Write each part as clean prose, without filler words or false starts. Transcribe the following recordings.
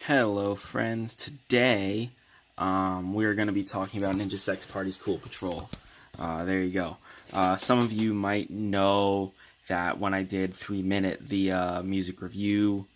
Hello, friends. Today, we're going to be talking about Ninja Sex Party's Cool Patrol. There you go. Some of you might know that when I did 3 Minute, the music review,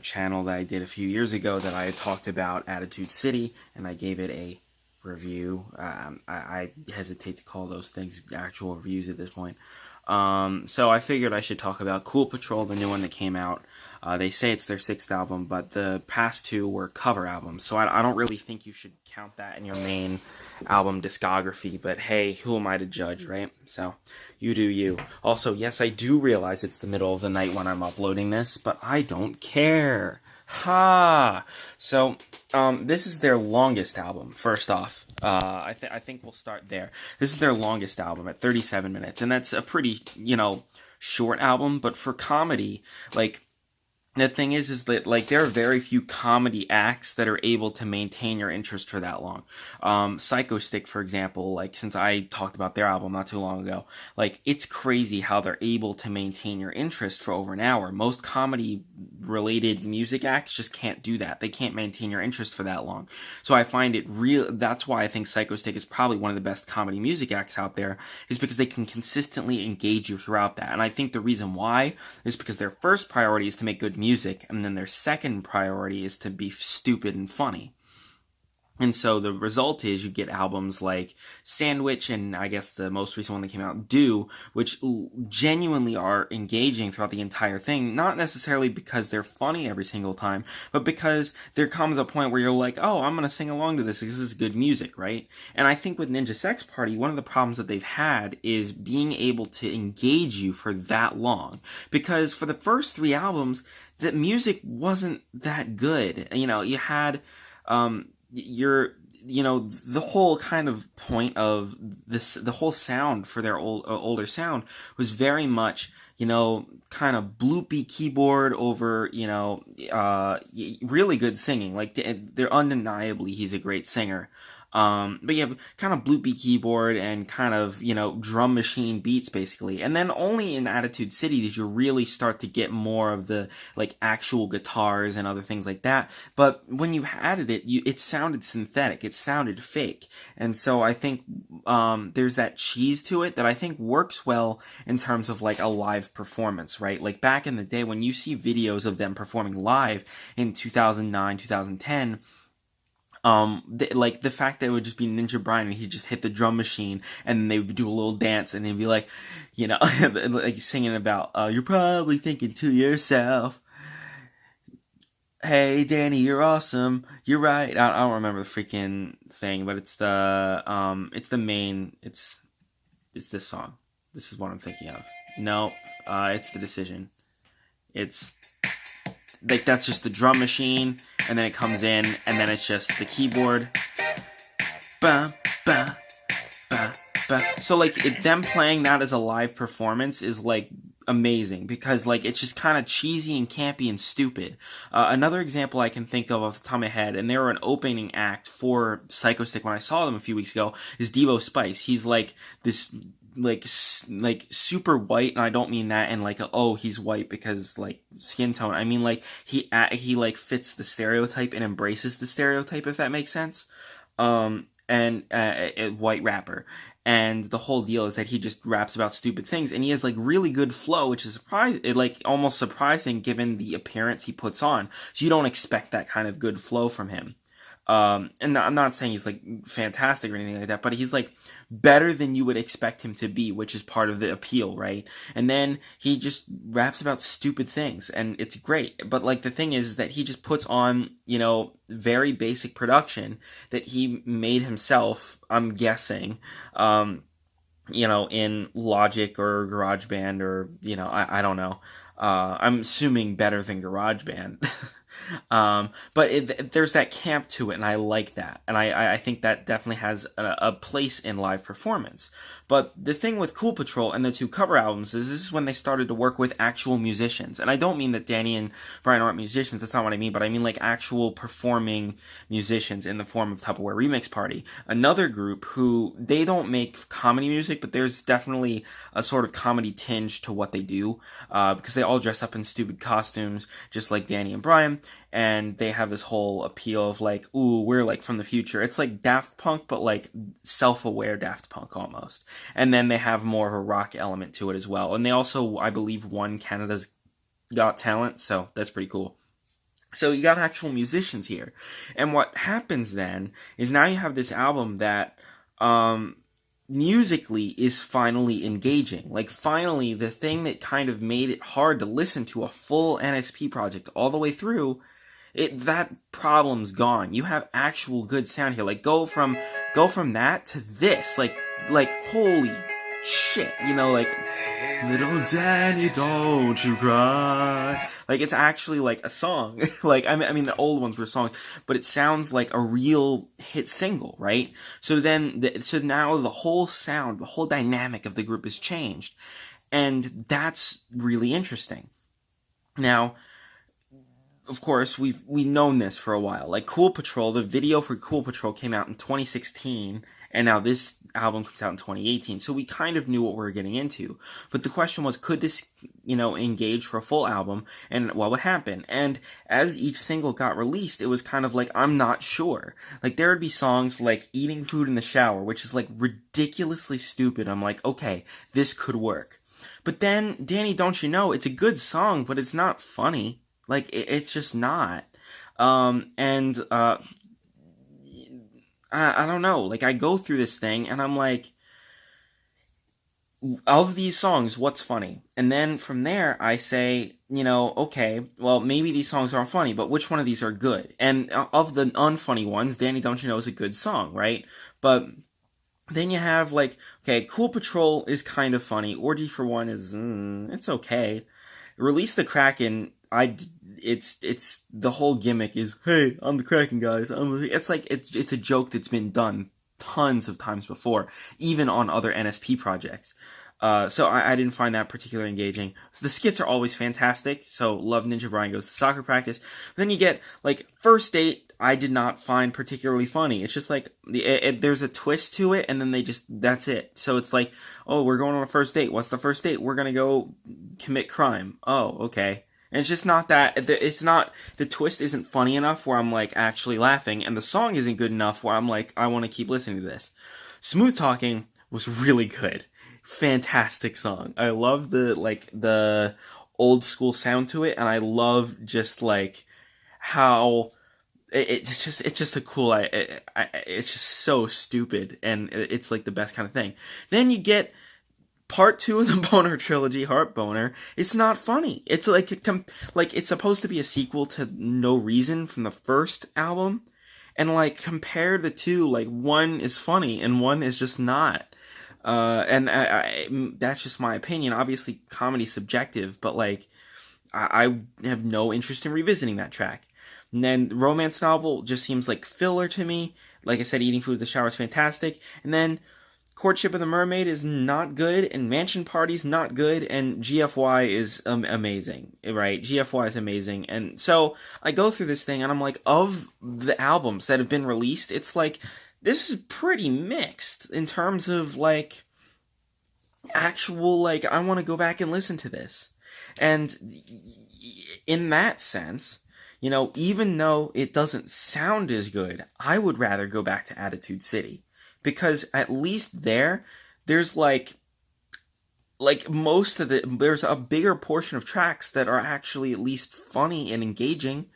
channel that I did a few years ago, that I had talked about Attitude City, and I gave it a review. I hesitate to call those things actual reviews at this point. So I figured I should talk about Cool Patrol, the new one that came out. They say it's their 6th album, but the past 2 were cover albums, so I don't really think you should count that in your main album discography, but hey, who am I to judge, right? So, you do you. Also, yes, I do realize it's the middle of the night when I'm uploading this, but I don't care. Ha! So, this is their longest album, first off. I think we'll start there. This is their longest album at 37 minutes, and that's a pretty, short album, but for comedy, the thing is that, there are very few comedy acts that are able to maintain your interest for that long. Psycho Stick, for example, since I talked about their album not too long ago, it's crazy how they're able to maintain your interest for over an hour. Most comedy-related music acts just can't do that. They can't maintain your interest for that long. So I find it that's why I think Psycho Stick is probably one of the best comedy music acts out there, is because they can consistently engage you throughout that. And I think the reason why is because their first priority is to make good music, and then their second priority is to be stupid and funny. And so the result is you get albums like Sandwich, and I guess the most recent one that came out, Do, which genuinely are engaging throughout the entire thing, not necessarily because they're funny every single time, but because there comes a point where you're like, oh, I'm going to sing along to this because this is good music, right? And I think with Ninja Sex Party, one of the problems that they've had is being able to engage you for that long. Because for the first 3 albums, the music wasn't that good. You had... the whole kind of point of this, the whole sound for their older sound was very much, kind of bloopy keyboard over, really good singing. They're undeniably, he's a great singer. But you have kind of bloopy keyboard and kind of, drum machine beats, basically. And then only in Attitude City did you really start to get more of the, actual guitars and other things like that. But when you added it, it sounded synthetic. It sounded fake. And so I think, there's that cheese to it that I think works well in terms of, a live performance, right? Back in the day, when you see videos of them performing live in 2009, 2010, the fact that it would just be Ninja Brian and he'd just hit the drum machine and then they would do a little dance and they'd be singing about, you're probably thinking to yourself, hey, Danny, you're awesome. You're right. I don't remember the freaking thing, but it's this song. This is what I'm thinking of. No, it's The Decision. It's, that's just the drum machine, and then it comes in, and then it's just the keyboard. Ba, ba, ba, ba. So, them playing that as a live performance is, amazing, because, it's just kind of cheesy and campy and stupid. Another example I can think of off the top of my head, and they were an opening act for Psycho Stick when I saw them a few weeks ago, is Devo Spice. He's, this... super white, and I don't mean that in he's white because skin tone. I mean he fits the stereotype and embraces the stereotype, if that makes sense. A white rapper, and the whole deal is that he just raps about stupid things, and he has really good flow, which is almost surprising given the appearance he puts on. So you don't expect that kind of good flow from him. And I'm not saying he's fantastic or anything like that, but he's better than you would expect him to be, which is part of the appeal, right? And then he just raps about stupid things, and it's great. But the thing is that he just puts on, very basic production that he made himself, I'm guessing, in Logic or GarageBand or, I don't know. I'm assuming better than GarageBand. But there's that camp to it, and I like that, and I think that definitely has a place in live performance. But the thing with Cool Patrol and the two cover albums is this is when they started to work with actual musicians, and I don't mean that Danny and Brian aren't musicians. That's not what I mean, but I mean like actual performing musicians in the form of Tupperware Remix Party, another group who they don't make comedy music, but there's definitely a sort of comedy tinge to what they do, because they all dress up in stupid costumes, just like Danny and Brian, and they have this whole appeal of like, ooh, we're like from the future. It's like Daft Punk, but like self-aware Daft Punk almost. And then they have more of a rock element to it as well. And they also, I believe, won Canada's Got Talent, so that's pretty cool. So you got actual musicians here. And what happens then is now you have this album that musically is finally engaging. Like finally the thing that kind of made it hard to listen to a full NSP project all the way through, that problem's gone. You have actual good sound here. Like go from that to this. Like holy shit, like little Danny, don't you cry. Like it's actually like a song. Like I mean the old ones were songs, but it sounds like a real hit single, right? So so now the whole sound, the whole dynamic of the group has changed, and that's really interesting. Now, of course, we've known this for a while. Like Cool Patrol, the video for Cool Patrol came out in 2016, and now this album comes out in 2018. So we kind of knew what we were getting into. But the question was, could this, engage for a full album, and what would happen? And as each single got released, it was kind of like, I'm not sure. Like there would be songs like Eating Food in the Shower, which is like ridiculously stupid. I'm like, okay, this could work. But then, Danny, Don't You Know, it's a good song, but it's not funny. Like, it's just not. I don't know. Like, I go through this thing, and I'm like, of these songs, what's funny? And then from there, I say, okay, well, maybe these songs aren't funny, but which one of these are good? And of the unfunny ones, Danny Don't You Know is a good song, right? But then you have, like, okay, Cool Patrol is kind of funny. Orgy for One is, it's okay. Release the Kraken, it's the whole gimmick is, hey, I'm the Kraken, guys. It's like it's a joke that's been done tons of times before, even on other NSP projects. So I didn't find that particularly engaging. So the skits are always fantastic. So Love Ninja Brian Goes to Soccer Practice. Then you get like First Date. I did not find particularly funny. It's just like there's a twist to it, and then that's it. So it's like, oh, we're going on a first date. What's the first date? We're gonna go commit crime. Oh, okay. And it's just not that. It's not, the twist isn't funny enough where I'm like actually laughing, and the song isn't good enough where I'm like, I want to keep listening to this. Smooth Talking was really good. Fantastic song. I love the old school sound to it, and I love just like how it's just a cool, it's just so stupid, and it's like the best kind of thing. Then you get Part 2 of the Boner trilogy, Heart Boner. It's not funny. It's like it's supposed to be a sequel to No Reason from the first album, and like compare the two, like one is funny and one is just not. And that's just my opinion. Obviously, comedy's subjective, but like I have no interest in revisiting that track. And then Romance Novel just seems like filler to me. Like I said, Eating Food in the Shower is fantastic. And then Courtship of the Mermaid is not good, and Mansion Party's not good, and GFY is amazing, right? GFY is amazing. And so I go through this thing, and I'm like, of the albums that have been released, it's like, this is pretty mixed in terms of like actual, like, I want to go back and listen to this. And in that sense, even though it doesn't sound as good, I would rather go back to Attitude City. Because at least there's like most of there's a bigger portion of tracks that are actually at least funny and engaging.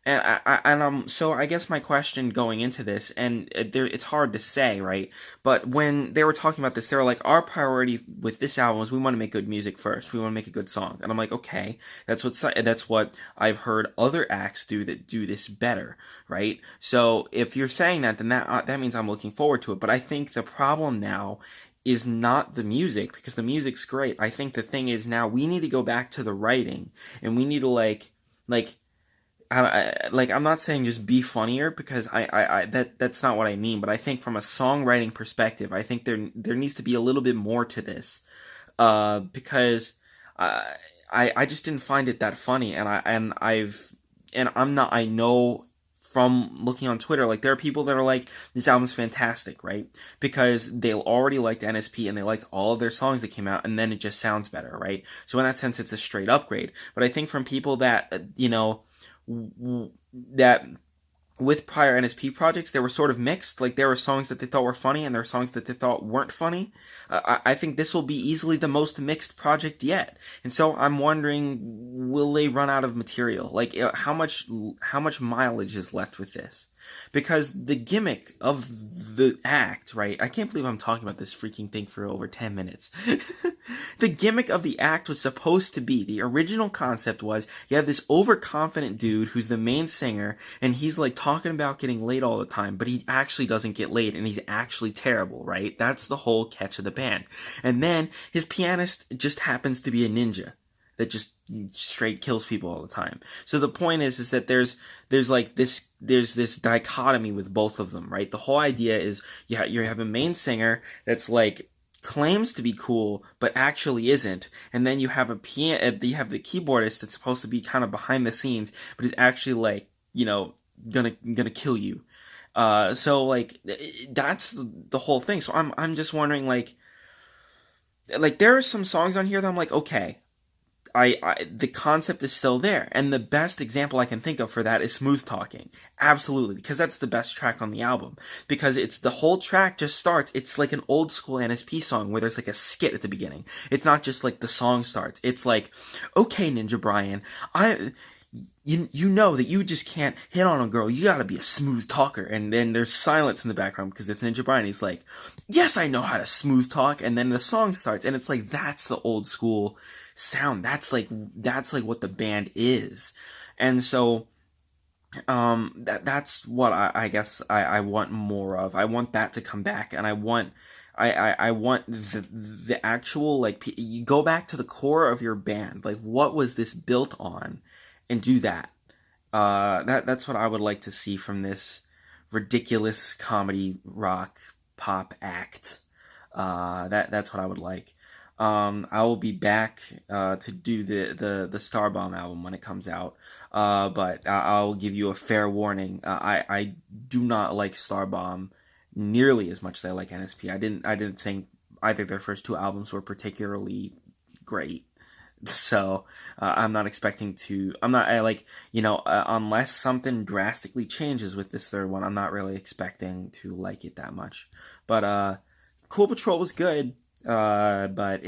And so I guess my question going into this, and it's hard to say, right? But when they were talking about this, they were like, our priority with this album is we want to make good music first. We want to make a good song. And I'm like, okay, that's what I've heard other acts do that do this better, right? So if you're saying that, then that means I'm looking forward to it. But I think the problem now is not the music, because the music's great. I think the thing is now we need to go back to the writing, and we need to like like I'm not saying just be funnier because that's not what I mean, but I think from a songwriting perspective, I think there needs to be a little bit more to this, because uh, I just didn't find it that funny, and I'm not, I know from looking on Twitter, like there are people that are like, this album's fantastic, right? Because they already liked NSP and they liked all of their songs that came out, and then it just sounds better, right? So in that sense, it's a straight upgrade. But I think from people that, that with prior NSP projects, they were sort of mixed. Like there were songs that they thought were funny, and there were songs that they thought weren't funny. I think this will be easily the most mixed project yet. And so I'm wondering, will they run out of material? Like how much mileage is left with this? Because the gimmick of the act, right? I can't believe I'm talking about this freaking thing for over 10 minutes. The gimmick of the act was supposed to be, the original concept was, you have this overconfident dude who's the main singer, and he's like talking about getting laid all the time, but he actually doesn't get laid, and he's actually terrible, right? That's the whole catch of the band. And then his pianist just happens to be a ninja that just straight kills people all the time. So the point is that there's this dichotomy with both of them, right? The whole idea is you have a main singer that's like claims to be cool but actually isn't, and then you have you have the keyboardist that's supposed to be kind of behind the scenes but is actually like, gonna kill you. So like that's the whole thing. So I'm just wondering, like there are some songs on here that I'm like, okay, the concept is still there, and the best example I can think of for that is Smooth Talking. Absolutely, because that's the best track on the album. Because it's the whole track just starts. It's like an old school NSP song where there's like a skit at the beginning. It's not just like the song starts. It's like, okay, Ninja Brian, you know that you just can't hit on a girl. You gotta be a smooth talker. And then there's silence in the background because it's Ninja Brian. He's like, yes, I know how to smooth talk. And then the song starts, and it's like, that's the old school sound. That's like what the band is. And so that's what I guess I want more of. I want that to come back, and I want the actual, like, you go back to the core of your band. Like, what was this built on, and do that. That's what I would like to see from this ridiculous comedy rock pop act. That's what I would like. I will be back to do the Starbomb album when it comes out. But I'll give you a fair warning. I do not like Starbomb nearly as much as I like NSP. I didn't think either of their first two albums were particularly great. So I'm not expecting to. Unless something drastically changes with this third one, I'm not really expecting to like it that much. But Cool Patrol was good. But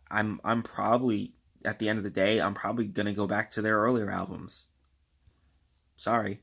I'm probably, at the end of the day, I'm probably gonna go back to their earlier albums. Sorry.